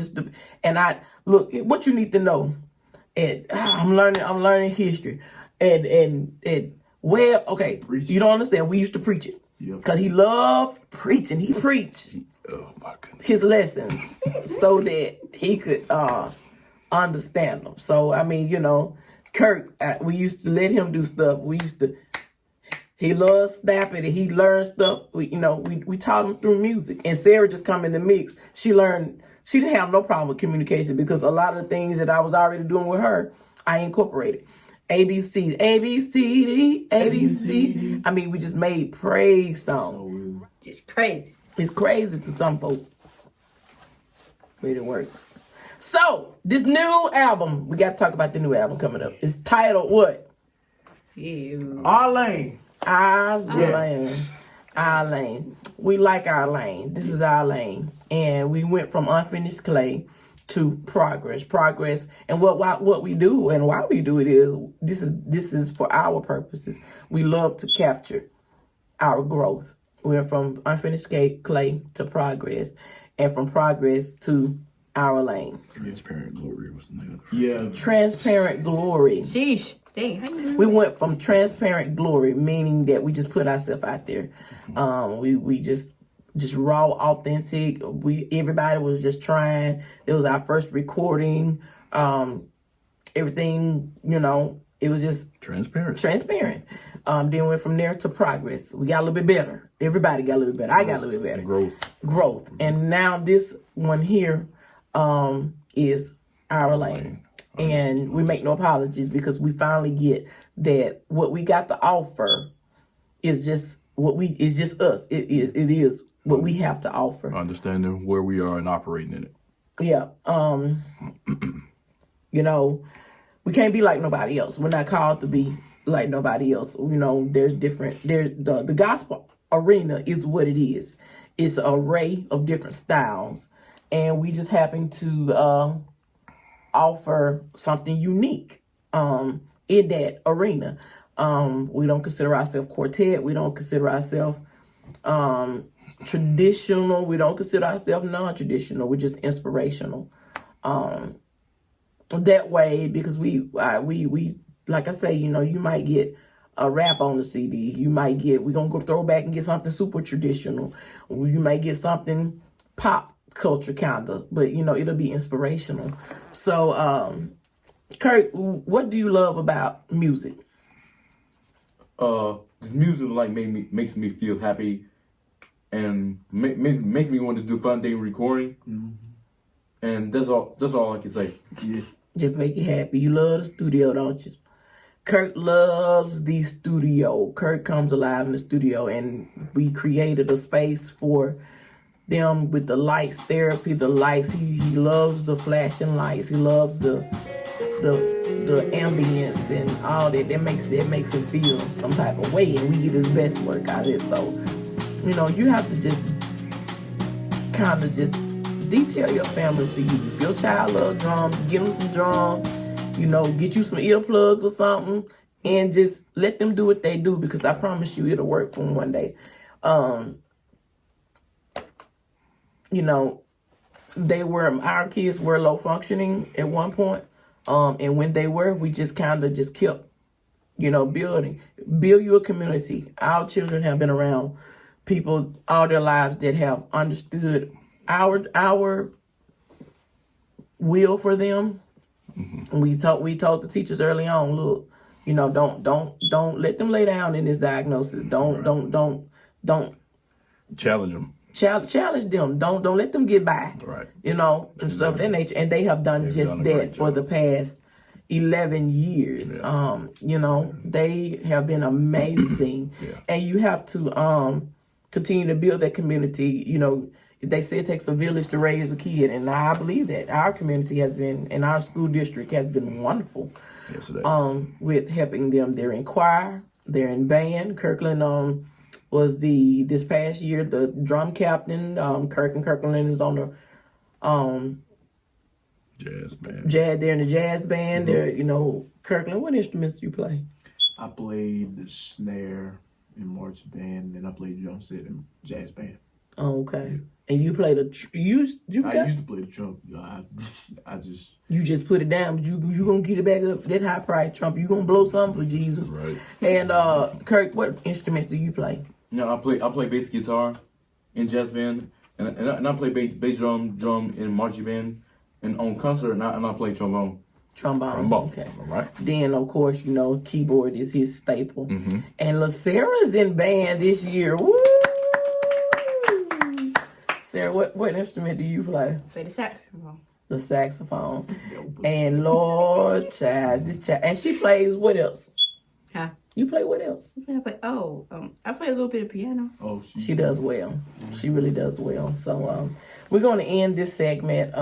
[SPEAKER 1] and I, look, what you need to know. And I'm learning history. And well, okay, you don't understand. We used to preach it. Because he loved preaching. He preached his lessons so that he could understand them. So, I mean, you know, Kirk, we used to let him do stuff. He loves snapping and he learned stuff. We taught him through music. And Sarah just come in the mix. She didn't have no problem with communication because a lot of the things that I was already doing with her, I incorporated. ABC, ABCD, ABC. I mean, we just made praise songs.
[SPEAKER 3] So
[SPEAKER 4] Just crazy.
[SPEAKER 1] It's crazy to some folks, but it works. So, this new album, we got to talk about the new album coming up. It's titled what?
[SPEAKER 4] Ew.
[SPEAKER 3] our lane.
[SPEAKER 1] Our Lane. Our Lane. We like our lane. This is our lane. And we went from Unfinished Clay to Progress. Progress. And what we do and why we do it is this is for our purposes. We love to capture our growth. We're from Unfinished Clay to Progress. And from Progress to our lane.
[SPEAKER 2] Transparent Glory was the name of the first
[SPEAKER 3] Yeah.
[SPEAKER 1] Transparent Glory.
[SPEAKER 4] Sheesh. Dang, how you do
[SPEAKER 1] We went from transparent glory, meaning that we just put ourselves out there. We just raw, authentic. Everybody was just trying. It was our first recording. Everything, it was just
[SPEAKER 2] Transparent.
[SPEAKER 1] Then went from there to Progress. We got a little bit better. Everybody got a little bit better. I got a little bit better. Growth. And now this one here is our lane. And we make no apologies because we finally get that what we got to offer is just us. It is what we have to offer.
[SPEAKER 2] Understanding where we are and operating in it.
[SPEAKER 1] Yeah. We can't be like nobody else. We're not called to be like nobody else. There's the gospel arena is what it is. It's an array of different styles. And we just happen to offer something unique in that arena. We don't consider ourselves quartet. We don't consider ourselves traditional. We don't consider ourselves non-traditional. We're just inspirational. That way, because we like I say, you might get a rap on the CD. We're going to go throw back and get something super traditional. You might get something pop culture kind of, but it'll be inspirational. So Kurt, what do you love about music?
[SPEAKER 5] This music makes me feel happy and makes me want to do fun day recording. And that's all I can say.
[SPEAKER 3] Yeah.
[SPEAKER 1] Just make you happy. You love the studio, don't you? Kurt loves the studio. Kurt comes alive in the studio, and we created a space for them with the lights therapy, the lights. He loves the flashing lights. He loves the ambience and all that. That makes him feel some type of way, and we get his best work out of it. So, you have to just kind of just detail your family to you. If your child loves drums, get them some drums. Get you some earplugs or something, and just let them do what they do, because I promise you it'll work for them one day. Our kids were low functioning at one point. And when they were, we just kind of just kept, building. Build you a community. Our children have been around people all their lives that have understood our will for them. Mm-hmm. We told the teachers early on, look, don't let them lay down in this diagnosis. Don't
[SPEAKER 2] challenge them.
[SPEAKER 1] Challenge them. Don't let them get by.
[SPEAKER 2] Right.
[SPEAKER 1] And stuff of that nature. And they have done that for the past 11 years.
[SPEAKER 2] Yeah.
[SPEAKER 1] They have been amazing.
[SPEAKER 2] Yeah.
[SPEAKER 1] And you have to continue to build that community. They say it takes a village to raise a kid, and I believe that our community has been, and our school district has been wonderful.
[SPEAKER 2] Yes, it is.
[SPEAKER 1] With helping them. They're in choir, they're in band. Kirkland was this past year the drum captain. Kirkland is on the
[SPEAKER 2] jazz band.
[SPEAKER 1] They're in the jazz band.
[SPEAKER 2] Mm-hmm.
[SPEAKER 1] They're Kirkland. What instruments do you play?
[SPEAKER 3] I played the snare in march band, and I played drum set in jazz band.
[SPEAKER 1] Oh, okay. And you play
[SPEAKER 3] I used to play the trumpet.
[SPEAKER 1] You just put it down, but you gonna get it back up. That high price trumpet, you gonna blow something for Jesus.
[SPEAKER 2] Right.
[SPEAKER 1] And Kirk, what instruments do you play?
[SPEAKER 5] I play bass guitar in jazz band, and I play bass drum in marching band, and on concert, and I play trombone.
[SPEAKER 1] Trombone. Okay.
[SPEAKER 2] All right.
[SPEAKER 1] Then of course keyboard is his staple.
[SPEAKER 2] Mm-hmm.
[SPEAKER 1] And LaSarah's in band this year. Woo! Sarah, what instrument do you play?
[SPEAKER 4] Play the saxophone.
[SPEAKER 1] the saxophone. And Lord, child, this child, and she plays what else?
[SPEAKER 4] Huh?
[SPEAKER 1] You play what else?
[SPEAKER 4] I play a little bit of piano.
[SPEAKER 3] Oh,
[SPEAKER 1] She does well. She really does well. So we're going to end this segment.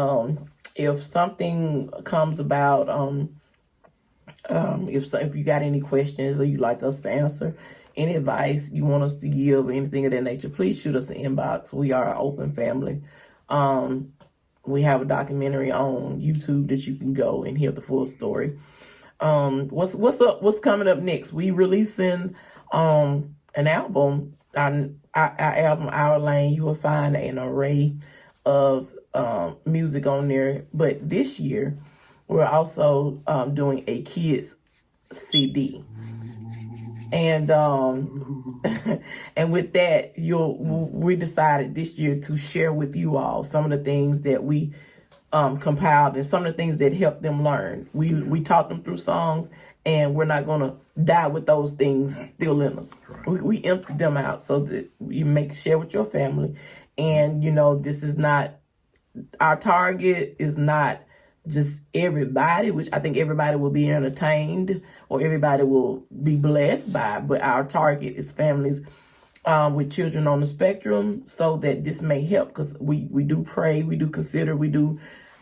[SPEAKER 1] If something comes about, if you got any questions or you'd like us to answer, any advice you want us to give, anything of that nature, please shoot us an inbox. We are an open family. We have a documentary on YouTube that you can go and hear the full story. What's up? What's coming up next? We releasing an album. Our album, Our Lane. You will find an array of music on there. But this year, we're also doing a kids CD. And and with that, we decided this year to share with you all some of the things that we compiled and some of the things that helped them learn. We taught them through songs, and we're not gonna die with those things still in us. We empty them out so that you share with your family. And this is not, our target is not just everybody, which I think everybody will be entertained or everybody will be blessed by, but our target is families with children on the spectrum, so that this may help, because we do pray, we do consider, we do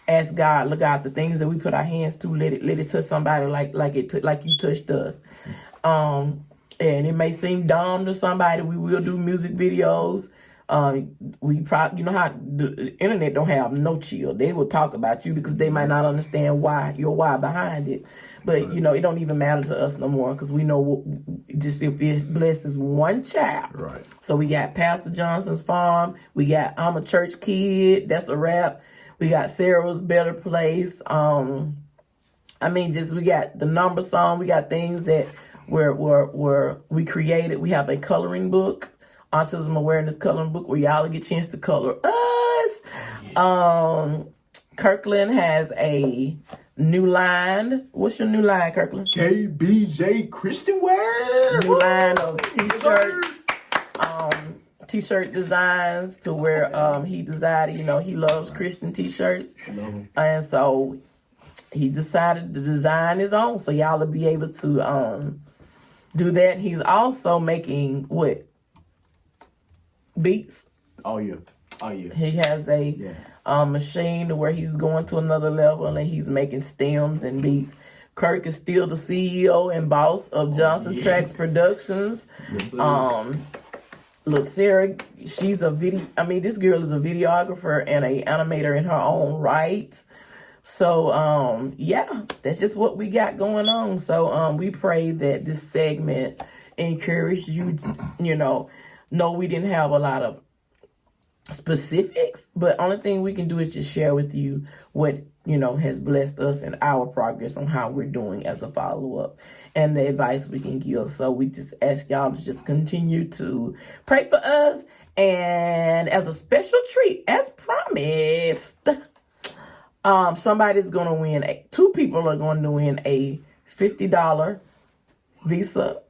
[SPEAKER 1] ask God, look out the things that we put our hands to, let it touch somebody like you touched us. And it may seem dumb to somebody. We will do music videos. We probably, how the internet don't have no chill. They will talk about you because they might not understand your why behind it. But it don't even matter to us no more, because we know just if it blesses one child. Right. So we got Pastor Johnson's Farm. We got I'm a Church Kid. That's a rap. We got Sarah's Better Place. We got the number song. We got things that we created. We have a coloring book. Autism Awareness Coloring Book, where y'all get a chance to color us. Kirkland has a new line. What's your new line, Kirkland?
[SPEAKER 3] KBJ Christian Wear.
[SPEAKER 1] New line of t-shirts, t-shirt designs, to where he decided, he loves Christian t-shirts. And so he decided to design his own, so y'all will be able to do that. He's also making beats.
[SPEAKER 3] Oh yeah.
[SPEAKER 1] He has a machine where he's going to another level, and he's making stems and beats. Kirk is still the CEO and boss of Johnson Tracks Productions.
[SPEAKER 3] Yes,
[SPEAKER 1] Look, Sarah, she's this girl is a videographer and an animator in her own right. So, that's just what we got going on. So, we pray that this segment encouraged you, No, we didn't have a lot of specifics, but only thing we can do is just share with you what, has blessed us and our progress on how we're doing as a follow-up and the advice we can give. So we just ask y'all to just continue to pray for us. And as a special treat, as promised, somebody's going to win, two people are going to win a $50 Visa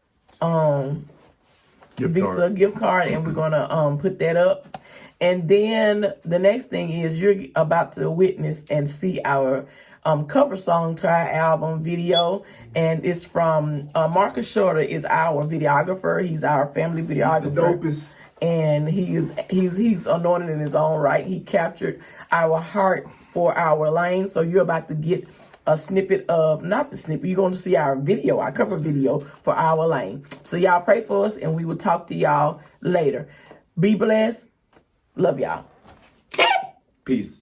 [SPEAKER 1] gift card, and we're gonna put that up. And then the next thing is you're about to witness and see our cover song to our album video, and it's from Marcus Shorter is our videographer. He's our family videographer.
[SPEAKER 3] He's the dopest.
[SPEAKER 1] And he's anointed in his own right. He captured our heart for Our Lane. So you're about to get a snippet of, not the snippet, you're going to see our video, our cover video for Our Lane. So y'all pray for us, and we will talk to y'all later. Be blessed. Love y'all.
[SPEAKER 5] Peace.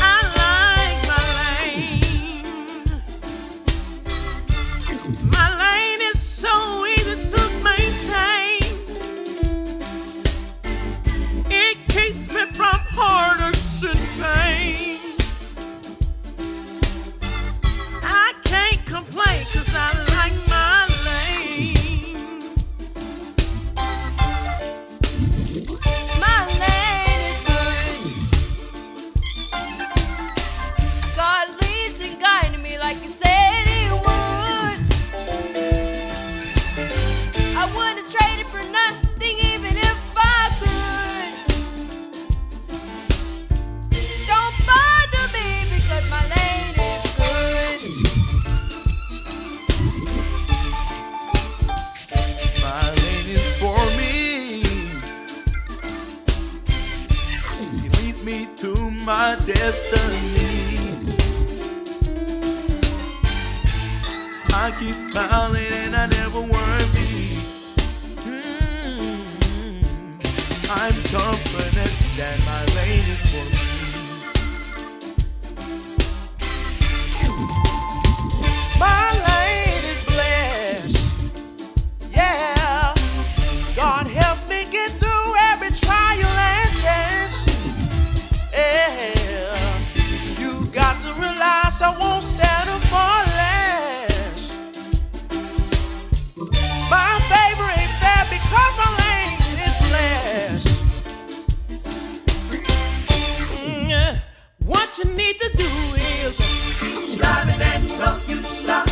[SPEAKER 6] I like my life. destiny. I keep smiling and I never worry. I'm confident that my lane is for me. My lane is blessed. Yeah, God helps me get through every trial and test. Yeah, you got to realize I won't settle for less. My favor ain't fair because my lane is blessed. What you need to do is keep striving and don't you stop.